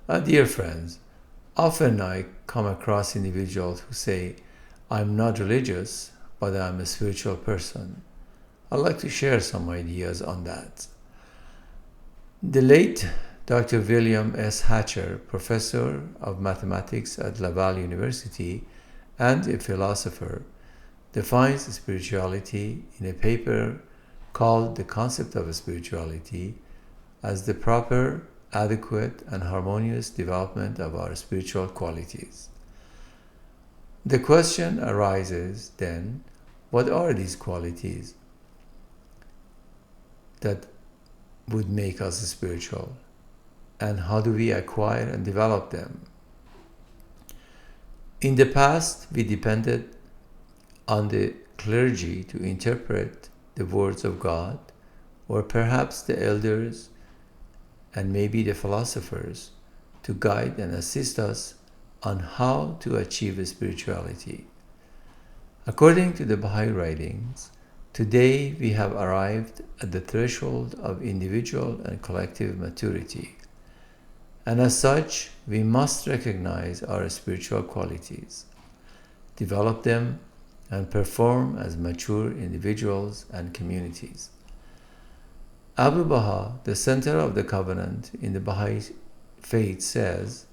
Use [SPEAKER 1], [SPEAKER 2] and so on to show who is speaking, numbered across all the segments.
[SPEAKER 1] Dear friends, often I come across individuals who say, I'm not religious, but I'm a spiritual person. I'd like to share some ideas on that. The late Dr. William S. Hatcher, professor of mathematics at Laval University and a philosopher, defines spirituality in a paper called The Concept of Spirituality as the proper, adequate, and harmonious development of our spiritual qualities. The question arises then, what are these qualities that would make us spiritual, and how do we acquire and develop them? In the past, we depended on the clergy to interpret the words of God, or perhaps the elders and maybe the philosophers to guide and assist us on how to achieve spirituality. According to the Baha'i writings, today we have arrived at the threshold of individual and collective maturity, and as such, we must recognize our spiritual qualities, develop them, and perform as mature individuals and communities. Abu Baha, the center of the covenant in the Baha'i faith, says,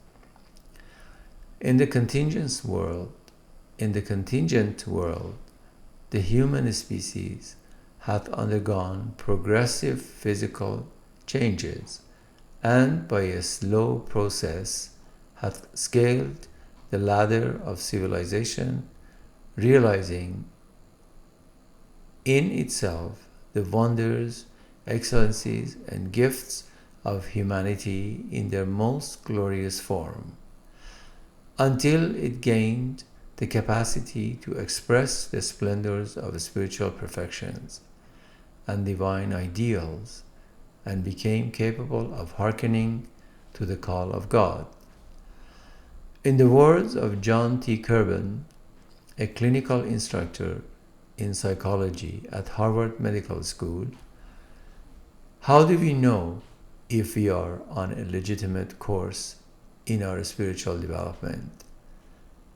[SPEAKER 1] In the contingent world, the human species hath undergone progressive physical changes, and by a slow process hath scaled the ladder of civilization, realizing in itself the wonders, excellencies, and gifts of humanity in their most glorious form, until it gained the capacity to express the splendors of spiritual perfections and divine ideals, and became capable of hearkening to the call of God. In the words of John T. Kerben, a clinical instructor in psychology at Harvard Medical School, how do we know if we are on a legitimate course in our spiritual development?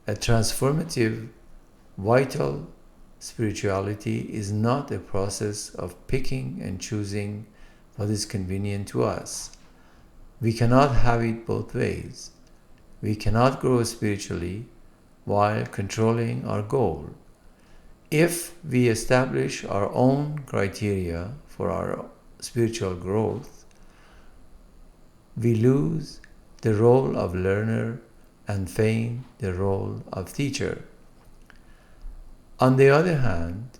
[SPEAKER 1] A transformative, vital spirituality is not a process of picking and choosing what is convenient to us. We cannot have it both ways. We cannot grow spiritually while controlling our goal. If we establish our own criteria for our spiritual growth, we lose the role of learner and feign the role of teacher. On the other hand,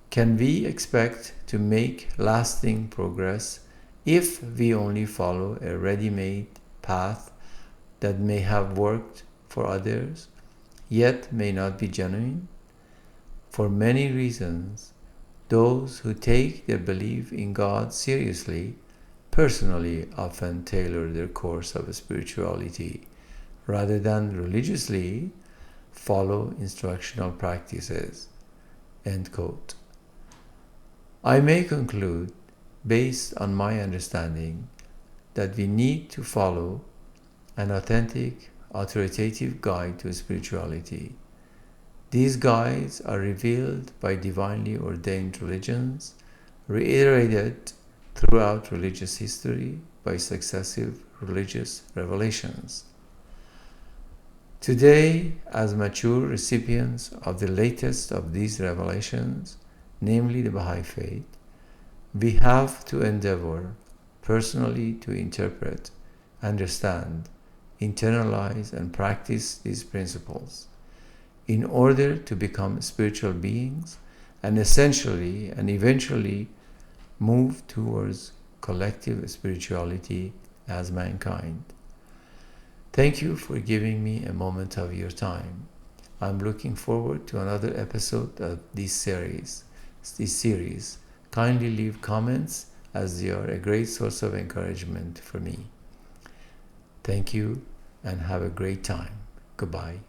[SPEAKER 1] can we expect to make lasting progress if we only follow a ready-made path that may have worked for others, yet may not be genuine? For many reasons, those who take their belief in God seriously personally often tailor their course of spirituality rather than religiously follow instructional practices. End quote. I may conclude, based on my understanding, that we need to follow an authentic, authoritative guide to spirituality. These guides are revealed by divinely ordained religions, reiterated throughout religious history by successive religious revelations. Today, as mature recipients of the latest of these revelations, namely the Baha'i Faith, we have to endeavor personally to interpret, understand, internalize, and practice these principles in order to become spiritual beings and essentially and eventually move towards collective spirituality as mankind. Thank you for giving me a moment of your time. I'm looking forward to another episode of this series. Kindly leave comments as they are a great source of encouragement for me. Thank you and have a great time. Goodbye.